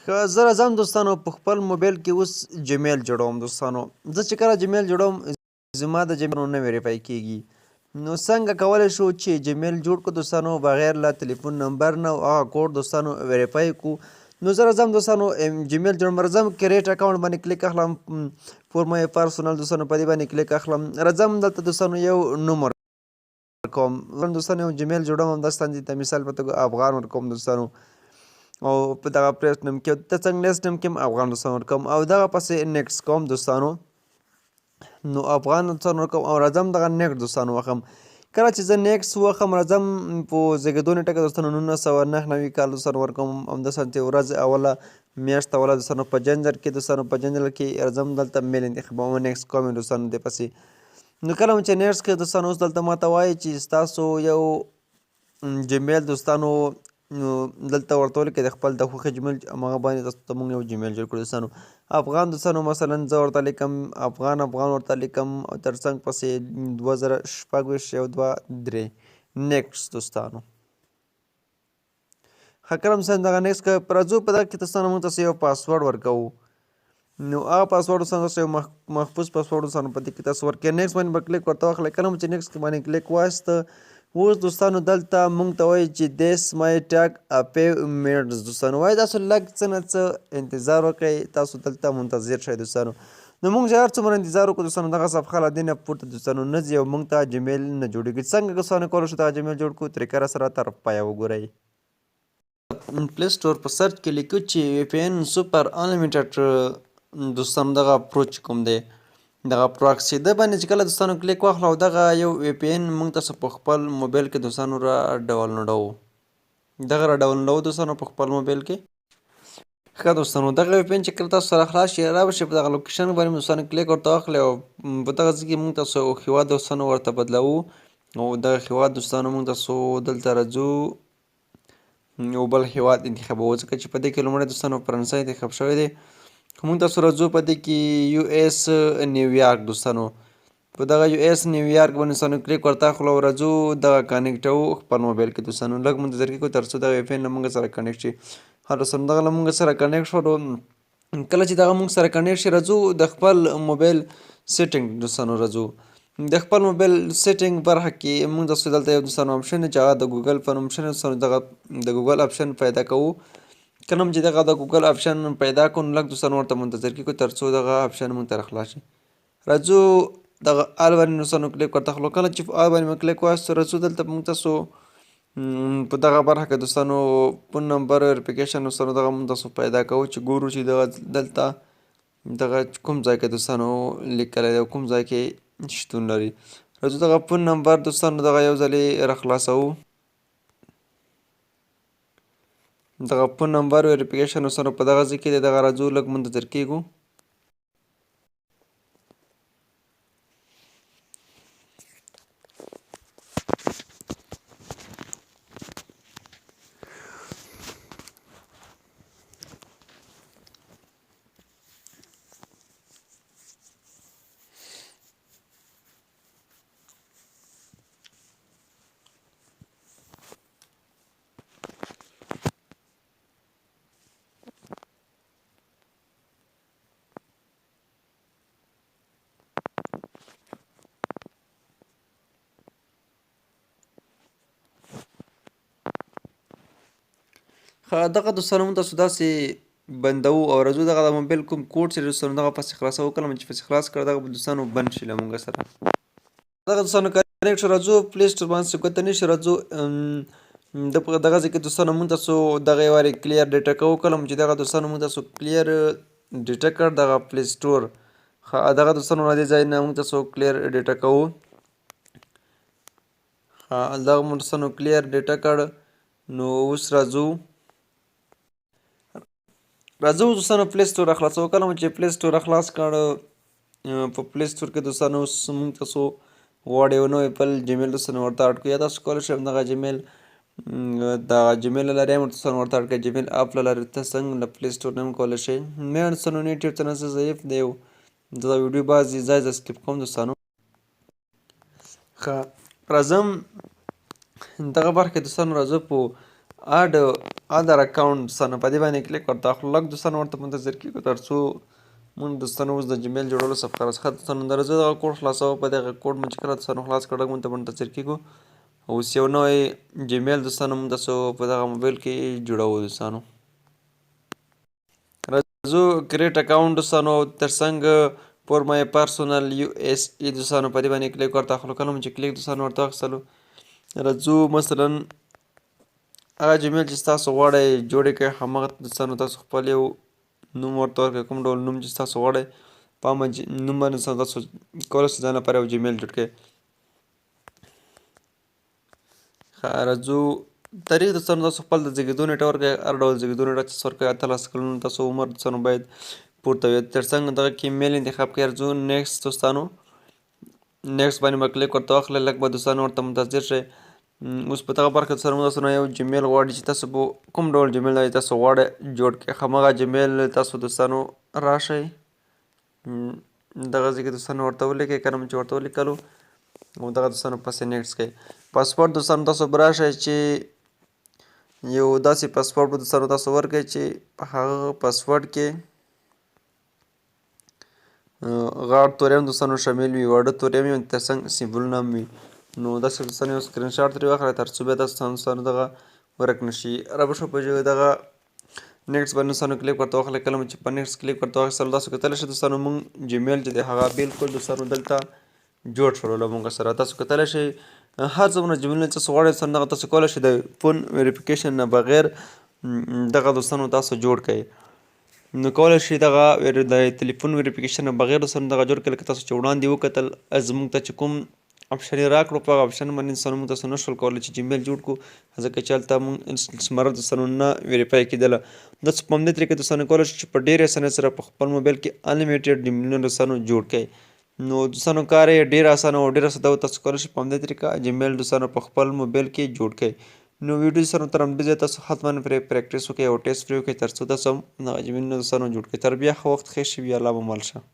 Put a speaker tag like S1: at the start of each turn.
S1: ښه زه راځم دوستانو په خپل موبایل کې اوس جیمیل جوړوم دوستانو. زه چې کله جیمیل جوړوم زما د جیمیل نه ویریفای کېږي. نو څنګه کولی شو چې جیمیل جوړ کړو دوستانو بغیر له تلیفون نمبر نه او هغه کوډ دوستانو ویریفای کړو. نو زه راځم دوستانو جیمیل جوړوم، راځم کریټ اکاونټ باندې کلیک اخلم، فور مای پرسونل دوستانو په دې باندې کلیک اخلم، راځم دلته دوستانو یو نوم ورکوم. دوستانو یو جیمیل جوړوم همداسې د مثال په توګه افغان ورکوم دوستانو او په دغه پریس نوم کې د څنګه نیکسټ نوم کې هم افغان دوستانو ورکوم او دغه پسې نیکسټ کوم دوستانو. نو افغان دوستانو ورکوم او راځم دغه نیکسټ دوستانو وخم. کله چې زه نیکسټ وخم راځم په زیږېدو نیټه کې دوستانو 1999 کال دوستانو ورکوم. همداسې ورځ اوله میاشت اوله دوستانو په جنجر کې دوستانو په جنجر کې راځم دلته میل انتخابوم نیکسټ کوم دوستانو دې پسې. نو کله چې نیکسټ کې دوستانو اوس دلته ماته وایي چې ستاسو یو جیمیل دوستانو نو دلته ورته ولیکئ د خپل د خوښې جیمیل هماغه باندې تاسو ته موږ یو جیمیل جوړ کړو دوستانو. افغان دوستانو مثلا زه ورته لیکم افغان ورته لیکم او تر څنګ پسې 2026 یو 2 3 نیکسټ دوستانو. ښه کله مثلا دغه نیکسټ که راځو په دغه کې دوستانو موږ تاسو یو پاسورډ ورکوو. نو هغه پاسورډ دوستانو تاسو یو محفوظ پاسورډ دوستانو په دې کې تاسو ورکوئ. نیکسټ باندې به کلیک ورته واخلئ. کله مو چې نیکسټ باندې کلیک وایسته اوس دوستانو دلته موږ ته وایي چې دیس مای ټاک اپی میډز دوستانو وایي تاسو لږ څه نه څه انتظار وکړئ، تاسو دلته منتظر شئ دوستانو. نو موږ چې هر څومره انتظار وکړو دوستانو دغه صفحه له دې نه پورته دوستانو نه ځي او موږ ته جیمیل نه جوړېږي. څنګه دوستانو کولی شو دغه جیمیل جوړ کړو طریقه راسره تر پایه وګورئ. پلی سټور په سرچ کې لیکو چې وی پی این سوپر انلیمیټډ دوستانو دغه پرو چې کوم دی دغه پراکسي ده باندې چې کله دوستانو کلیک واخلو او دغه یو وی پی این موږ تاسو په خپل موبایل کې دوستانو را ډاونلوډوو. دغه را ډاونلوډوو دوستانو په خپل موبایل کې. ښه دوستانو دغه وی پی این چې کله تاسو سره خلاص شي راشي په دغه لوکیشن باندې دوستانو کلیک ورته واخلئ او په دغه ځای کې موږ تاسو هېواد دوستانو ورته بدلوو او دغه هېواد دوستانو موږ تاسو دلته راځو یو بل هېواد انتخابوو ځکه چې په دې کې لومړی دوستانو فرانسه انتخاب شوی دی. موږ تاسو راځو په دې کې یو ایس نیویارک دوستانو په دغه یو ایس نیویارک باندې دوستانو کلیک ورته اخلو او راځو دغه کانیکټوو خپل موبایل کې دوستانو لږ منتظر کېږو تر څو دغه وی پی این له موږ سره کنیکټ شي. ښه دوستانو دغه له موږ سره کنیکټ شو. کله چې دغه موږ سره کنیکټ شي راځو د خپل موبایل سیټینګ دوستانو راځو. د خپل موبایل سیټینګ برخه کې موږ تاسو دلته یو دوستانو آپشن دی چې هغه د ګوګل په نوم شوی دوستانو دغه د ګوګل آپشن پیدا کوو. کله چې دغه د ګوګل آپشن پیدا کړو نو لږ دوستانو ورته منتظر کېږو تر څو دغه آپشن موږ ته راخلاص شي. راځو دغه آل باندې دوستانو کلیک ورته اخلو. کله چې آل باندې مو کلیک وایستو راځو دلته موږ تاسو په دغه برخه کې دوستانو فون نمبر ویریفیکیشن دوستانو دغه موږ تاسو پیدا کوو چې ګورو چې دغه دلته دغه کوم ځای کې دوستانو لیکلی دی او کوم ځای کې شتون لري. راځو دغه فون نمبر دوستانو دغه یو ځلې راخلاصوو. دغه فون نمبر ویریفیکیشن دوستانو په دغه ځای کې دی دغه راځو لږ منتظر کېږو. دغه دوستانو موږ تاسو داسې بندوو او راځو دغه د موبایل کوم کوډ چې دوستانو دغه پسې خلاصوو. کله مو چې پسې خلاص کړو دغه به دوستانو بند شي له موږ سره. دغه دوستانو کنیکټ شو. راځو پلی سټور باندې چې کوته نه شي راځو دغه ځای کې دوستانو موږ تاسو دغه یو وارې کلیر ډیټا کوو. کله مو چې دغه دوستانو موږ تاسو کلیر ډیټا کړ دغه پلی سټور دغه دوستانو له دې ځای نه موږ تاسو کلیر ډیټا کوو. دغه مو دوستانو کلیر ډیټا کړ. نو اوس راځو دوستانو پلی سټور راخلاصوو. کله مو چې پلی سټور راخلاص کړ په پلی سټور کې دوستانو اوس موږ تاسو غواړو یو نوی بل جیمیل دوستانو ورته اډ کړو یا تاسو کولی شئ همدغه جیمیل دغه جیمیل له لارې هم دوستانو ورته اډ کړئ. جیمیل اپ له لارې ته څنګه له پلی سټور نه هم کولی شئ. مې دوستانو نیټ یو څه نه څه ضعیف دی او دغه ویډیو بعضې ځای زه سکپ کوم دوستانو. ښه راځم دغه برخه کې دوستانو راځو په ادر اکاونټ دوستانو په دې باندې کلیک ورته اخلو لږ دوستانو ورته منتظر کېږو تر څو مونږ دوستانو اوس د جیمیل جوړولو صفحه راڅخه دوستانو درځو دغه کوډ خلاصوو په دغه کوډ مو چې کله دوستانو خلاص کړ لږ مونږ ته منتظر کېږو اوس یو نوی جیمیل دوستانو مونږ تاسو په دغه موبایل کې جوړوو دوستانو راځو کریټ اکاونټ دوستانو ترڅنګ فور مای پرسونل یو اس ای دوستانو په دې باندې کلیک ورته اخلو کله مو چې کلیک دوستانو ورته واخیستلو راځو مثلا هغه جیمیل چې تاسو غواړئ جوړ یې کړئ همغه دوستانو تاسو خپل یو نوم ورته ورکړئ کوم ډول نوم چې تاسو غواړئ په هغه نوم باندې تاسو کولی شئ ځان لپاره یو جیمیل جوړ کړئ راځو تاریخ دوستانو تاسو خپل د زیږېدو نیټه ورکړئ هر ډول زیږېدو نیټه چې ورکړئ 18 کلونو تاسو عمر دوستانو باید پورته وي ترڅنګ دغه کې میل انتخاب کړئ راځو نیکسټ دوستانو نیکسټ باندې به کلیک ورته واخلئ لږ به دوستانو ورته منتظر شئ اوس په دغه برخه سره موږ تاسو نه یو جیمیل غواړي چې تاسو به کوم ډول جیمیل تاسو غواړئ جوړ کړئ همغه جیمیل تاسو دوستانو راشئ دغه ځای کې دوستانو ورته ولیکئ کله مو چې ورته ولیکلو او دغه دوستانو پسې نیکسټ کړئ پاسورډ دوستانو تاسو به راشئ چې یو داسې پاسورډ به دوستانو تاسو ورکړئ چې په هغه پاسورډ کې غاړ توریم دوستانو شامل وي واړه توریم وي ترڅنګ سیمبولونه هم وي نو داسې دوستانو یو سکرین شاټ ترې واخلئ تر څو بیا دوستانو دغه ورک نه شي را به شو په دغه نیکسټ باندې دوستانو کلیک ورته واخلئ کله مو چې په نیکسټ کلیک ورته واخیستلو تاسو کتلی شئ دوستانو موږ جیمیل چې دی هغه بالکل دوستانو دلته جوړ شولو له موږ سره تاسو کتلی شئ هر څومره جیمیلونه تاسو غواړئ دوستانو دغه تاسو کولی شئ د فون ویریفیکیشن نه بغیر دغه دوستانو تاسو جوړ کړئ نو کولی شئ دغه د تلیفون ویریفیکیشن نه بغیر دوستانو دغه جوړ کړئ لکه تاسو چې وړاندې وکتل زموږ ته چې کوم اپشن یې راکړو په هغه اپشن باندې دوستانو موږ تاسو نشول کولی چې جیمیل جوړ کړو ځکه چې هلته موږ زمره دوستانو نه ویریفای کېدله داسې په همدې طریقې دوستانو کولی شئ چې په ډېرې اسانۍ سره په خپل موبایل کې انلیمیټډ جیمیلونه دوستانو جوړ کړئ نو دوستانو کار یې ډېر اسانه او ډېره ساده و تاسو کولی شئ په همدې طریقه جیمیل دوستانو په خپل موبایل کې جوړ کړئ نو ویډیو دوستانو تر همدې ځایه تاسو حتما پرې پریکټس وکړئ او ټیسټ پرې وکړئ تر څو تاسو هم دغه جیمیلونه دوستانو جوړ کړئ تر بیا ښه وخت ښه شي وي الله به مل شه